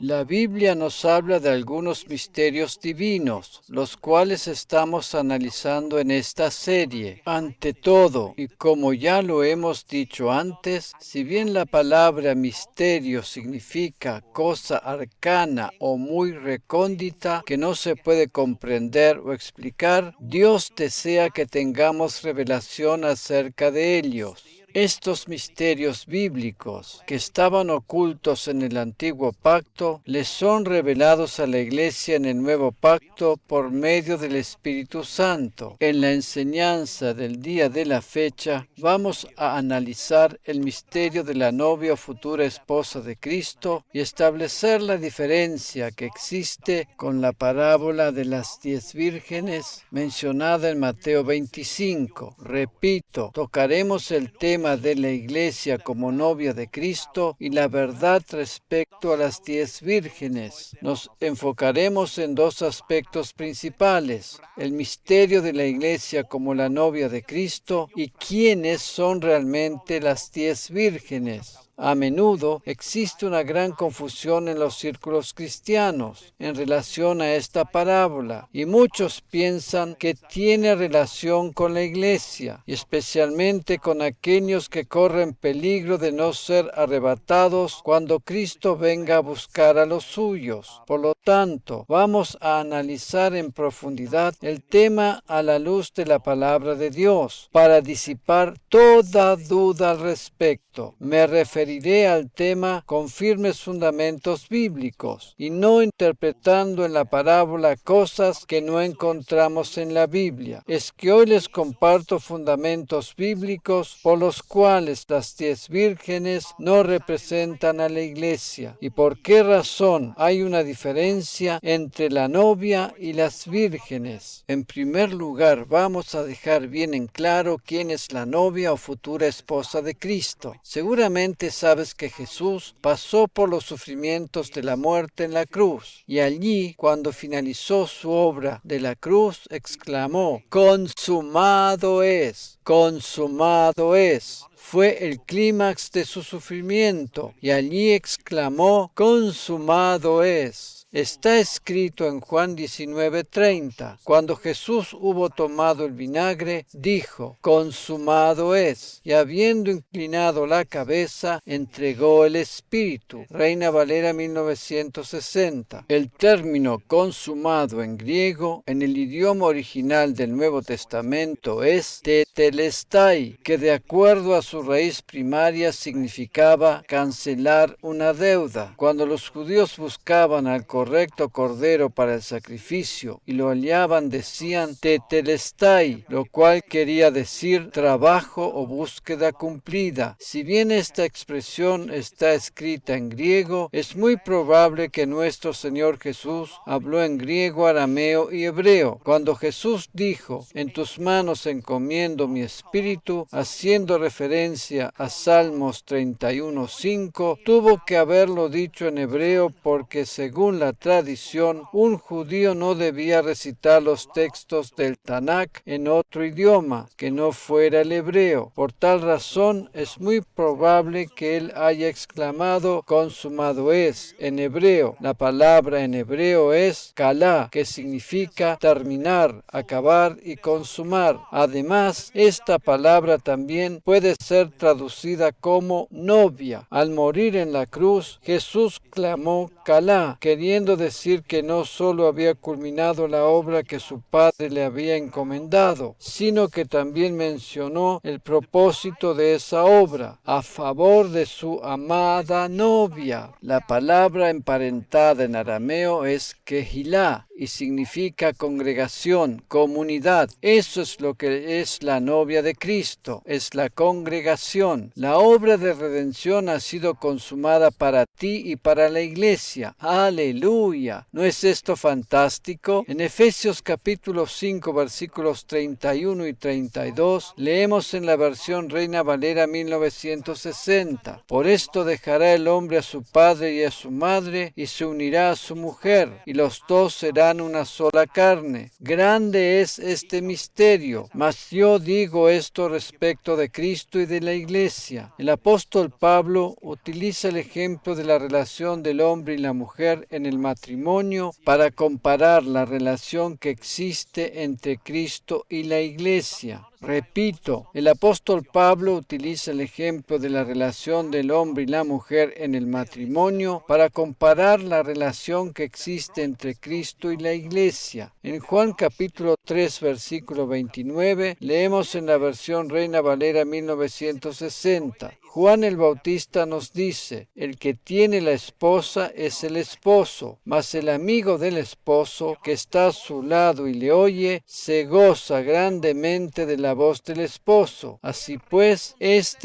La Biblia nos habla de algunos misterios divinos, los cuales estamos analizando en esta serie. Ante todo, y como ya lo hemos dicho antes, si bien la palabra misterio significa cosa arcana o muy recóndita que no se puede comprender o explicar, Dios desea que tengamos revelación acerca de ellos. Estos misterios bíblicos que estaban ocultos en el antiguo pacto les son revelados a la Iglesia en el nuevo pacto por medio del Espíritu Santo. En la enseñanza del día de la fecha vamos a analizar el misterio de la novia o futura esposa de Cristo y establecer la diferencia que existe con la parábola de las 10 vírgenes mencionada en Mateo 25. Repito, tocaremos el tema de la Iglesia como novia de Cristo y la verdad respecto a las 10 vírgenes. Nos enfocaremos en dos aspectos principales: el misterio de la Iglesia como la novia de Cristo y quiénes son realmente las 10 vírgenes. A menudo existe una gran confusión en los círculos cristianos en relación a esta parábola y muchos piensan que tiene relación con la Iglesia y especialmente con aquellos que corren peligro de no ser arrebatados cuando Cristo venga a buscar a los suyos. Por lo tanto, vamos a analizar en profundidad el tema a la luz de la palabra de Dios para disipar toda duda al respecto. Me referiré al tema con firmes fundamentos bíblicos y no interpretando en la parábola cosas que no encontramos en la Biblia. Es que hoy les comparto fundamentos bíblicos por los cuales las 10 vírgenes no representan a la Iglesia y por qué razón hay una diferencia entre la novia y las vírgenes. En primer lugar, vamos a dejar bien en claro quién es la novia o futura esposa de Cristo. Seguramente sabes que Jesús pasó por los sufrimientos de la muerte en la cruz y allí, cuando finalizó su obra de la cruz, exclamó: "Consumado es, consumado es". Fue el clímax de su sufrimiento y allí exclamó: "Consumado es". Está escrito en Juan 19:30. Cuando Jesús hubo tomado el vinagre, dijo: "Consumado es", y habiendo inclinado la cabeza, entregó el Espíritu. Reina Valera 1960. El término consumado en griego, en el idioma original del Nuevo Testamento, es tetelestai, que de acuerdo a su raíz primaria significaba cancelar una deuda. Cuando los judíos buscaban al correcto cordero para el sacrificio y lo hallaban, decían tetelestai, lo cual quería decir trabajo o búsqueda cumplida. Si bien esta expresión está escrita en griego, es muy probable que nuestro Señor Jesús habló en griego, arameo y hebreo. Cuando Jesús dijo: "En tus manos encomiendo mi espíritu", haciendo referencia a Salmos 31:5, tuvo que haberlo dicho en hebreo porque, según la tradición, un judío no debía recitar los textos del Tanakh en otro idioma que no fuera el hebreo. Por tal razón, es muy probable que él haya exclamado: "Consumado es". En hebreo, la palabra en hebreo es kalá, que significa terminar, acabar y consumar. Además, esta palabra también puede ser traducida como novia. Al morir en la cruz, Jesús clamó kalá, queriendo decir que no solo había culminado la obra que su Padre le había encomendado, sino que también mencionó el propósito de esa obra, a favor de su amada novia. La palabra emparentada en arameo es kehilá y significa congregación, comunidad. Eso es lo que es la novia de Cristo, es la congregación. La obra de redención ha sido consumada para ti y para la Iglesia. ¡Aleluya! ¿No es esto fantástico? En Efesios capítulo 5, versículos 31 y 32, leemos en la versión Reina Valera 1960. "Por esto dejará el hombre a su padre y a su madre, y se unirá a su mujer, y los dos serán serán una sola carne. Grande es este misterio, mas yo digo esto respecto de Cristo y de la Iglesia. El apóstol Pablo utiliza el ejemplo de la relación del hombre y la mujer en el matrimonio para comparar la relación que existe entre Cristo y la Iglesia. Repito, el apóstol Pablo utiliza el ejemplo de la relación del hombre y la mujer en el matrimonio para comparar la relación que existe entre Cristo y la Iglesia. En Juan capítulo 3, versículo 29, leemos en la versión Reina Valera 1960. Juan el Bautista nos dice, el que tiene la esposa es el esposo, mas el amigo del esposo que está a su lado y le oye, se goza grandemente de la voz del esposo. Así pues,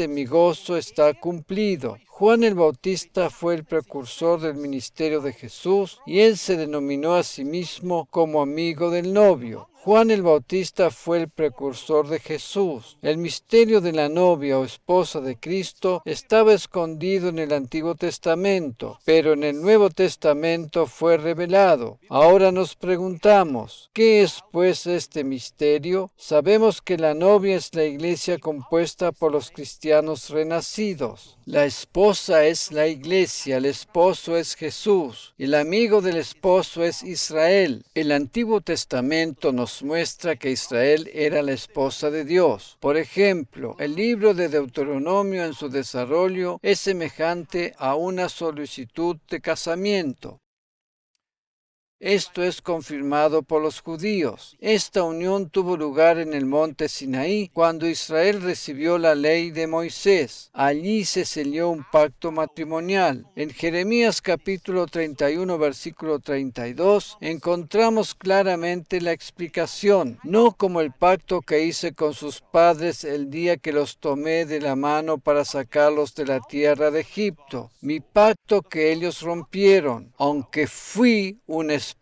mi gozo está cumplido. Juan el Bautista fue el precursor del ministerio de Jesús y él se denominó a sí mismo como amigo del novio. Juan el Bautista fue el precursor de Jesús. El misterio de la novia o esposa de Cristo estaba escondido en el Antiguo Testamento, pero en el Nuevo Testamento fue revelado. Ahora nos preguntamos, ¿qué es pues este misterio? Sabemos que la novia es la iglesia compuesta por los cristianos renacidos. La esposa es la iglesia, el esposo es Jesús, y el amigo del esposo es Israel. El Antiguo Testamento nos muestra que Israel era la esposa de Dios. Por ejemplo, el libro de Deuteronomio en su desarrollo es semejante a una solicitud de casamiento. Esto es confirmado por los judíos. Esta unión tuvo lugar en el monte Sinaí, cuando Israel recibió la ley de Moisés. Allí se selló un pacto matrimonial. En Jeremías capítulo 31, versículo 32, encontramos claramente la explicación. No como el pacto que hice con sus padres el día que los tomé de la mano para sacarlos de la tierra de Egipto. Mi pacto que ellos rompieron, aunque fui un esposo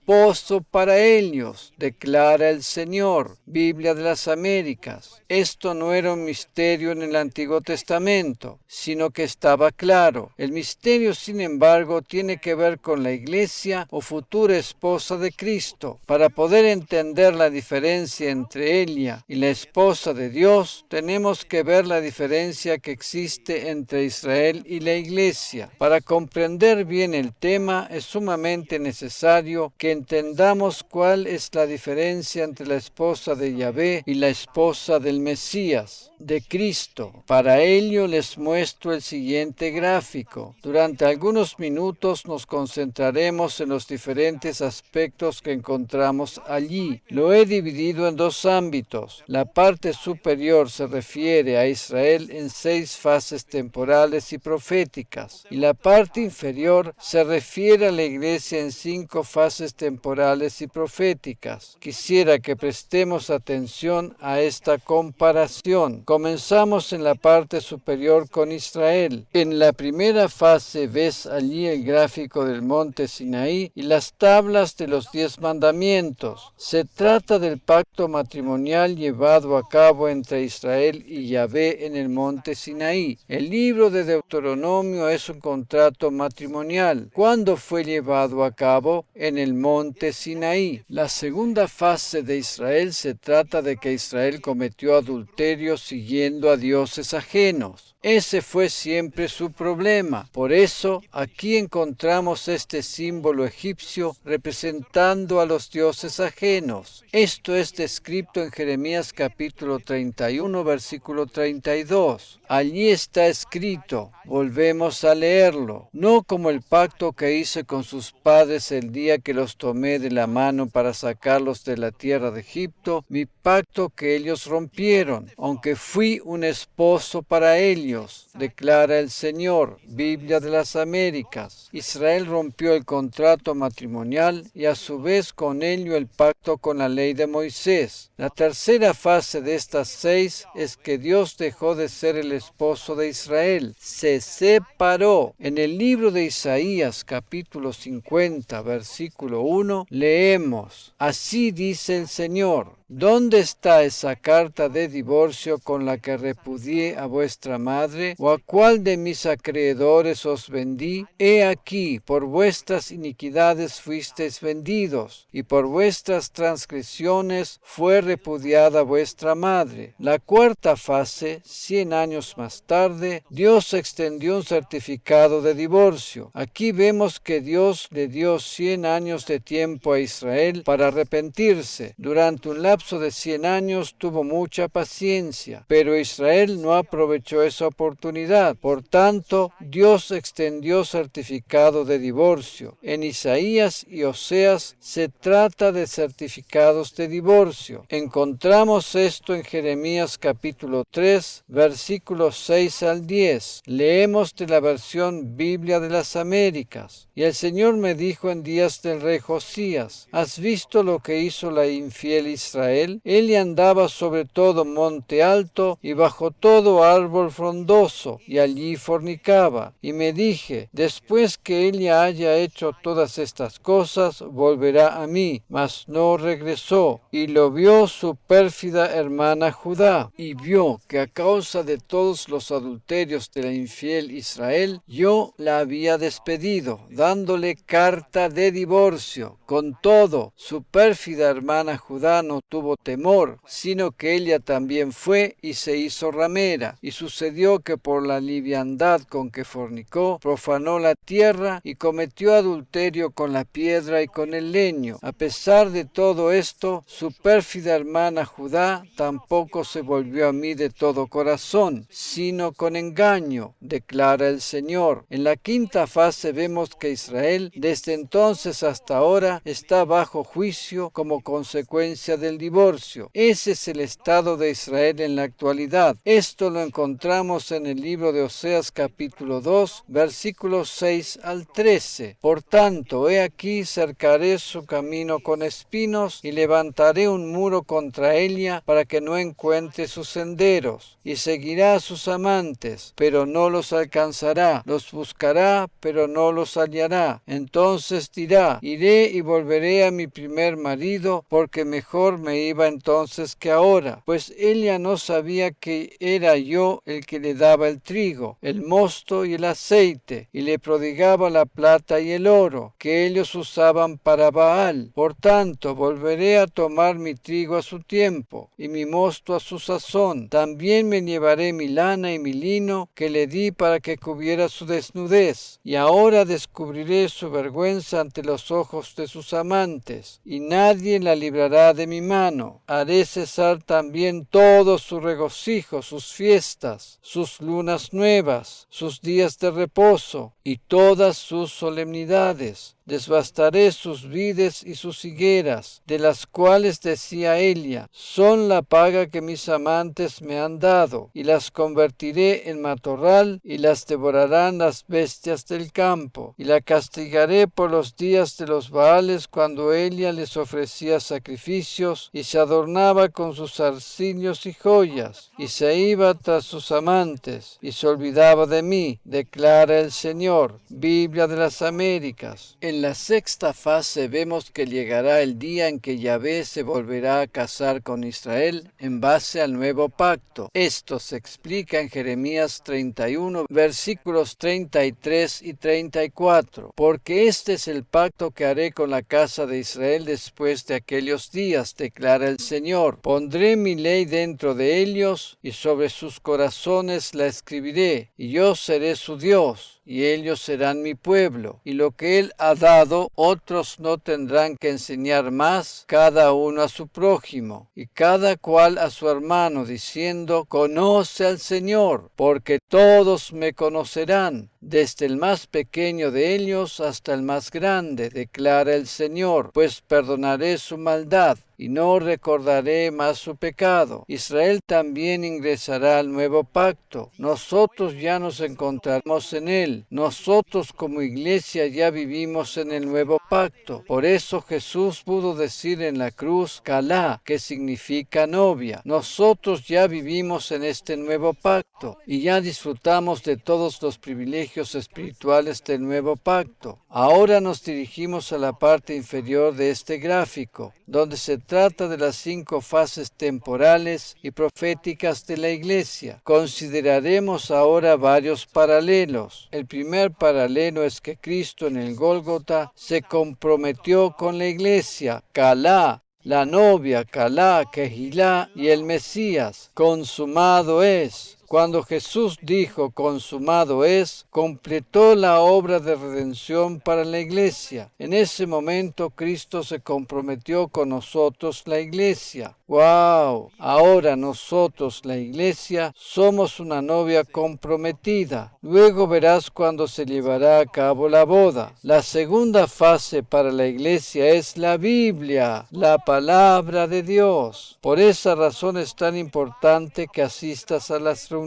para ellos, declara el Señor. Biblia de las Américas. Esto no era un misterio en el Antiguo Testamento, sino que estaba claro. El misterio, sin embargo, tiene que ver con la iglesia o futura esposa de Cristo. Para poder entender la diferencia entre ella y la esposa de Dios, tenemos que ver la diferencia que existe entre Israel y la iglesia. Para comprender bien el tema, es sumamente necesario que entendamos cuál es la diferencia entre la esposa de Yahvé y la esposa del Mesías, de Cristo. Para ello les muestro el siguiente gráfico. Durante algunos minutos nos concentraremos en los diferentes aspectos que encontramos allí. Lo he dividido en dos ámbitos. La parte superior se refiere a Israel en 6 fases temporales y proféticas, y la parte inferior se refiere a la iglesia en 5 fases temporales y proféticas. Quisiera que prestemos atención a esta comparación. Comenzamos en la parte superior con Israel. En la primera fase ves allí el gráfico del monte Sinaí y las tablas de los 10 mandamientos. Se trata del pacto matrimonial llevado a cabo entre Israel y Yahvé en el monte Sinaí. El libro de Deuteronomio es un contrato matrimonial. ¿Cuándo fue llevado a cabo? En el monte Sinaí. La segunda fase de Israel se trata de que Israel cometió adulterio siguiendo a dioses ajenos. Ese fue siempre su problema. Por eso, aquí encontramos este símbolo egipcio representando a los dioses ajenos. Esto es descrito en Jeremías capítulo 31, versículo 32. Allí está escrito, volvemos a leerlo, no como el pacto que hice con sus padres el día que los tomé de la mano para sacarlos de la tierra de Egipto, mi pacto que ellos rompieron, aunque fui un esposo para ellos, declara el Señor. Biblia de las Américas. Israel rompió el contrato matrimonial y a su vez con ello el pacto con la ley de Moisés. La tercera fase de estas 6 es que Dios dejó de ser el esposo de Israel. Se separó. En el libro de Isaías, capítulo 50, versículo 1, leemos: Así dice el Señor, ¿dónde está esa carta de divorcio con la que repudié a vuestra madre? ¿O a cuál de mis acreedores os vendí? He aquí, por vuestras iniquidades fuisteis vendidos, y por vuestras transgresiones fue repudiada vuestra madre. La cuarta fase, 100 años más tarde, Dios extendió un certificado de divorcio. Aquí vemos que Dios le dio 100 años de tiempo a Israel para arrepentirse. Durante un lapso de 100 años tuvo mucha paciencia, pero Israel no aprovechó esa oportunidad. Por tanto, Dios extendió certificado de divorcio. En Isaías y Oseas se trata de certificados de divorcio. Encontramos esto en Jeremías capítulo 3, versículos 6 al 10. Leemos de la versión Biblia de las Américas. Y el Señor me dijo en días del rey Josías: ¿has visto lo que hizo la infiel Israel? Él andaba sobre todo monte alto y bajo todo árbol frondoso, y allí fornicaba. Y me dije: después que ella haya hecho todas estas cosas, volverá a mí. Mas no regresó. Y lo vio su pérfida hermana Judá, y vio que a causa de todos los adulterios de la infiel Israel, yo la había despedido, dándole carta de divorcio. Con todo, su pérfida hermana Judá no tuvo temor, sino que ella también fue y se hizo ramera. Y sucedió que por la liviandad con que fornicó, profanó la tierra y cometió adulterio con la piedra y con el leño. A pesar de todo esto, su pérfida hermana Judá tampoco se volvió a mí de todo corazón, sino con engaño, declara el Señor. En la quinta fase vemos que Israel, desde entonces hasta ahora, está bajo juicio como consecuencia del divorcio. Ese es el estado de Israel en la actualidad. Esto lo encontramos en el libro de Oseas capítulo 2, versículos 6 al 13. Por tanto, he aquí cercaré su camino con espinos y levantaré un muro contra ella para que no encuentre sus senderos. Y seguirá a sus amantes, pero no los alcanzará. Los buscará, pero no los hallará. Entonces dirá: iré y volveré a mi primer marido, porque mejor me iba entonces que ahora. Pues ella no sabía que era yo el que le daba el trigo, el mosto y el aceite, y le prodigaba la plata y el oro, que ellos usaban para Baal. Por tanto, volveré a tomar mi trigo a su tiempo, y mi mosto a su sazón. También me llevaré mi lana y mi lino, que le di para que cubriera su desnudez. Y ahora descubriré su vergüenza ante los ojos de sus amantes, y nadie la librará de mi mano. Haré cesar también todo su regocijo, sus fiestas, sus lunas nuevas, sus días de reposo, y todas sus solemnidades. Desbastaré sus vides y sus higueras, de las cuales decía ella: son la paga que mis amantes me han dado, y las convertiré en matorral, y las devorarán las bestias del campo. Y la castigaré por los días de los Baales, cuando ella les ofrecía sacrificios, y se adornaba con sus arcillos y joyas, y se iba tras sus amantes, y se olvidaba de mí, declara el Señor. Biblia de las Américas. En la sexta fase vemos que llegará el día en que Yahvé se volverá a casar con Israel en base al nuevo pacto. Esto se explica en Jeremías 31, versículos 33 y 34. Porque este es el pacto que haré con la casa de Israel después de aquellos días, declara el Señor. Pondré mi ley dentro de ellos, y sobre sus corazones la escribiré, y yo seré su Dios, y ellos serán mi pueblo. Y lo que Él ha dado, otros no tendrán que enseñar más, cada uno a su prójimo, y cada cual a su hermano, diciendo: conoce al Señor, porque todos me conocerán, desde el más pequeño de ellos hasta el más grande, declara el Señor, pues perdonaré su maldad y no recordaré más su pecado. Israel también ingresará al nuevo pacto. Nosotros ya nos encontramos en él. Él. Nosotros como iglesia ya vivimos en el nuevo pacto. Por eso Jesús pudo decir en la cruz, Calá, que significa novia. Nosotros ya vivimos en este nuevo pacto y ya disfrutamos de todos los privilegios espirituales del nuevo pacto. Ahora nos dirigimos a la parte inferior de este gráfico, donde se trata de las 5 fases temporales y proféticas de la iglesia. Consideraremos ahora varios paralelos. El primer paralelo es que Cristo en el Gólgota se comprometió con la iglesia, Calá, la novia, Calá, Kehilá y el Mesías. Consumado es. Cuando Jesús dijo consumado es, completó la obra de redención para la iglesia. En ese momento Cristo se comprometió con nosotros, la iglesia. ¡Wow! Ahora nosotros, la iglesia, somos una novia comprometida. Luego verás cuando se llevará a cabo la boda. La segunda fase para la iglesia es la Biblia, la palabra de Dios. Por esa razón es tan importante que asistas a las reuniones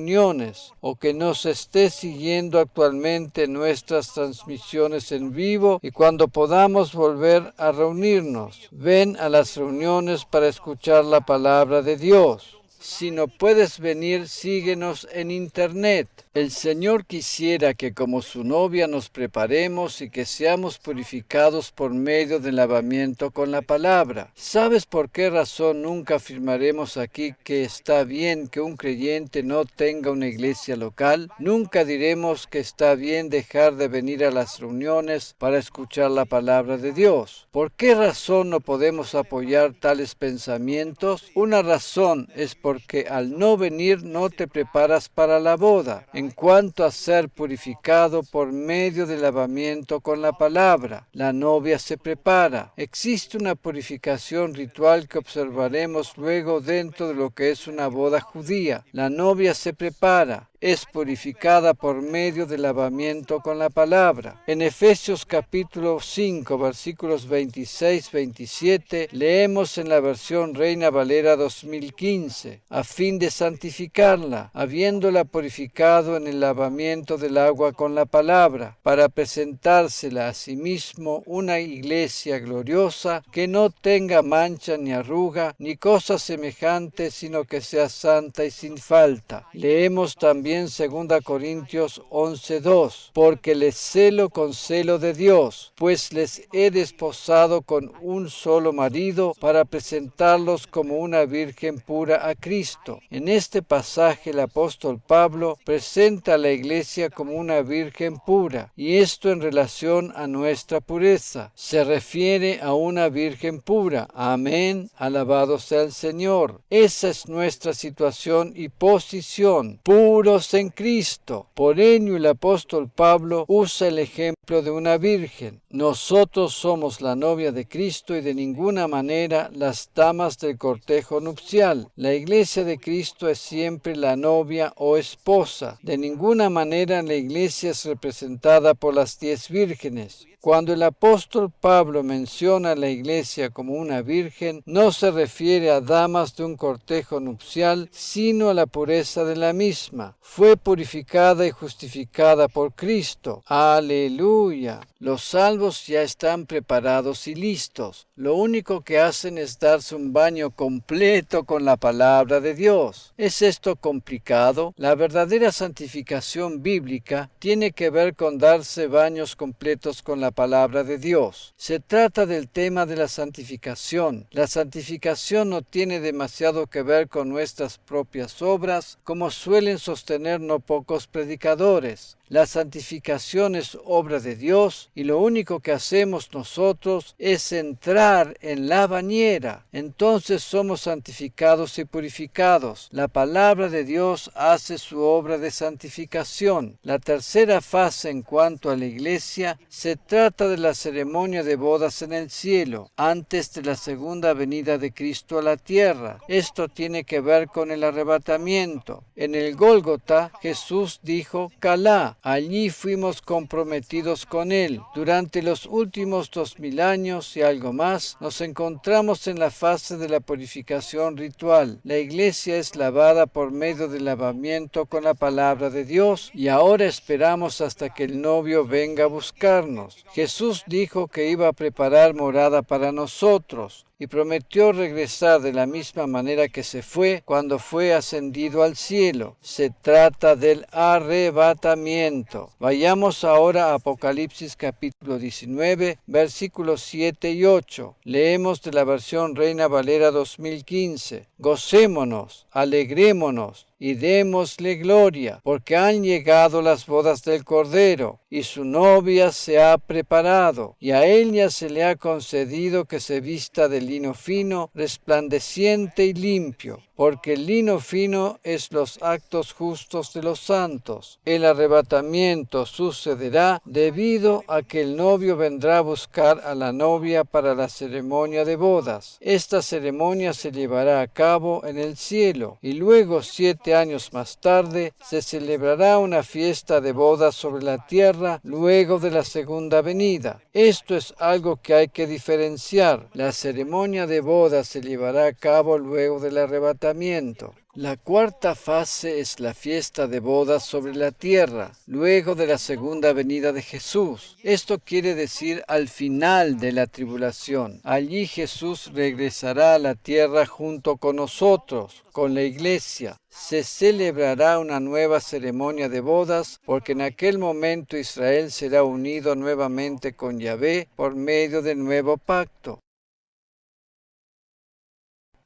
o que nos estés siguiendo actualmente nuestras transmisiones en vivo y cuando podamos volver a reunirnos. Ven a las reuniones para escuchar la palabra de Dios. Si no puedes venir, síguenos en internet. El Señor quisiera que como su novia nos preparemos y que seamos purificados por medio del lavamiento con la palabra. ¿Sabes por qué razón nunca afirmaremos aquí que está bien que un creyente no tenga una iglesia local? Nunca diremos que está bien dejar de venir a las reuniones para escuchar la palabra de Dios. ¿Por qué razón no podemos apoyar tales pensamientos? Una razón es porque al no venir no te preparas para la boda. En cuanto a ser purificado por medio del lavamiento con la palabra, la novia se prepara. Existe una purificación ritual que observaremos luego dentro de lo que es una boda judía. La novia se prepara. Es purificada por medio del lavamiento con la palabra. En Efesios capítulo 5, versículos 26-27, leemos en la versión Reina Valera 2015, a fin de santificarla, habiéndola purificado en el lavamiento del agua con la palabra, para presentársela a sí mismo una iglesia gloriosa, que no tenga mancha ni arruga, ni cosa semejante, sino que sea santa y sin falta. Leemos también 2 Corintios 11:2, porque les celo con celo de Dios, pues les he desposado con un solo marido para presentarlos como una virgen pura a Cristo. En este pasaje el apóstol Pablo presenta a la iglesia como una virgen pura, y esto en relación a nuestra pureza. Se refiere a una virgen pura. Amén, alabado sea el Señor. Esa es nuestra situación y posición, puros en Cristo. Por ello el apóstol Pablo usa el ejemplo de una virgen. Nosotros somos la novia de Cristo y de ninguna manera las damas del cortejo nupcial. La iglesia de Cristo es siempre la novia o esposa. De ninguna manera la iglesia es representada por las 10 vírgenes. Cuando el apóstol Pablo menciona a la iglesia como una virgen, no se refiere a damas de un cortejo nupcial, sino a la pureza de la misma. Fue purificada y justificada por Cristo. ¡Aleluya! Los salvos ya están preparados y listos. Lo único que hacen es darse un baño completo con la palabra de Dios. ¿Es esto complicado? La verdadera santificación bíblica tiene que ver con darse baños completos con la palabra de Dios. Se trata del tema de la santificación. La santificación no tiene demasiado que ver con nuestras propias obras, como suelen sostener no pocos predicadores. La santificación es obra de Dios y lo único que hacemos nosotros es entrar en la bañera. Entonces somos santificados y purificados. La palabra de Dios hace su obra de santificación. La tercera fase en cuanto a la iglesia se trata de la ceremonia de bodas en el cielo, antes de la segunda venida de Cristo a la tierra. Esto tiene que ver con el arrebatamiento. En el Gólgota, Jesús dijo, Calá, boda. Allí fuimos comprometidos con Él. Durante los últimos 2000 años y algo más, nos encontramos en la fase de la purificación ritual. La iglesia es lavada por medio del lavamiento con la palabra de Dios y ahora esperamos hasta que el novio venga a buscarnos. Jesús dijo que iba a preparar morada para nosotros y prometió regresar de la misma manera que se fue cuando fue ascendido al cielo. Se trata del arrebatamiento. Vayamos ahora a Apocalipsis capítulo 19, versículos 7 y 8. Leemos de la versión Reina Valera 2015. Gocémonos, alegrémonos y démosle gloria, porque han llegado las bodas del Cordero, y su novia se ha preparado, y a ella se le ha concedido que se vista de lino fino, resplandeciente y limpio, porque el lino fino es los actos justos de los santos. El arrebatamiento sucederá debido a que el novio vendrá a buscar a la novia para la ceremonia de bodas. Esta ceremonia se llevará a cabo en el cielo, y luego 7 años más tarde se celebrará una fiesta de bodas sobre la tierra luego de la segunda venida. Esto es algo que hay que diferenciar. La ceremonia de bodas se llevará a cabo luego del arrebatamiento. La cuarta fase es la fiesta de bodas sobre la tierra, luego de la segunda venida de Jesús. Esto quiere decir al final de la tribulación. Allí Jesús regresará a la tierra junto con nosotros, con la iglesia. Se celebrará una nueva ceremonia de bodas, porque en aquel momento Israel será unido nuevamente con Yahvé por medio del nuevo pacto.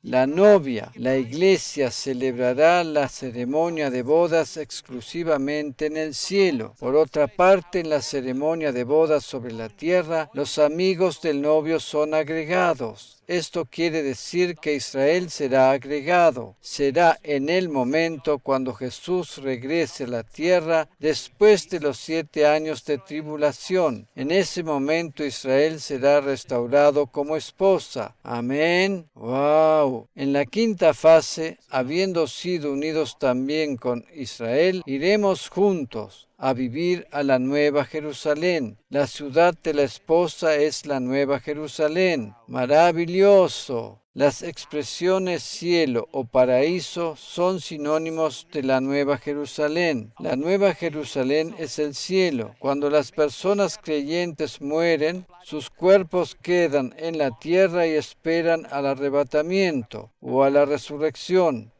La novia, la iglesia, celebrará la ceremonia de bodas exclusivamente en el cielo. Por otra parte, en la ceremonia de bodas sobre la tierra, los amigos del novio son agregados. Esto quiere decir que Israel será agregado. Será en el momento cuando Jesús regrese a la tierra después de los 7 años de tribulación. En ese momento Israel será restaurado como esposa. Amén. ¡Wow! En la quinta fase, habiendo sido unidos también con Israel, iremos juntos a vivir a la Nueva Jerusalén. La ciudad de la esposa es la Nueva Jerusalén. ¡Maravilloso! Las expresiones cielo o paraíso son sinónimos de la Nueva Jerusalén. La Nueva Jerusalén es el cielo. Cuando las personas creyentes mueren, sus cuerpos quedan en la tierra y esperan al arrebatamiento o a la resurrección.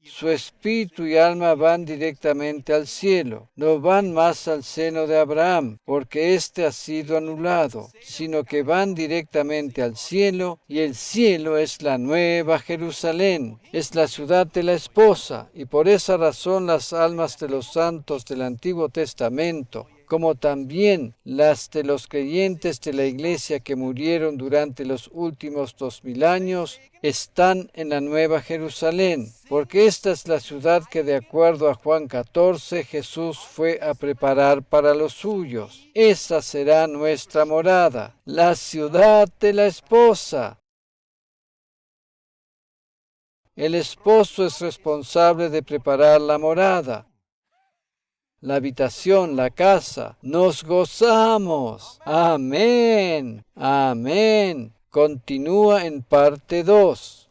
Su espíritu y alma van directamente al cielo, no van más al seno de Abraham, porque éste ha sido anulado, sino que van directamente al cielo, y el cielo es la Nueva Jerusalén, es la ciudad de la esposa, y por esa razón las almas de los santos del Antiguo Testamento, como también las de los creyentes de la iglesia que murieron durante los últimos 2000 años, están en la Nueva Jerusalén, porque esta es la ciudad que de acuerdo a Juan 14 Jesús fue a preparar para los suyos. Esa será nuestra morada, la ciudad de la esposa. El esposo es responsable de preparar la morada, la habitación, la casa. Nos gozamos. Amén. Amén. Continúa en parte 2.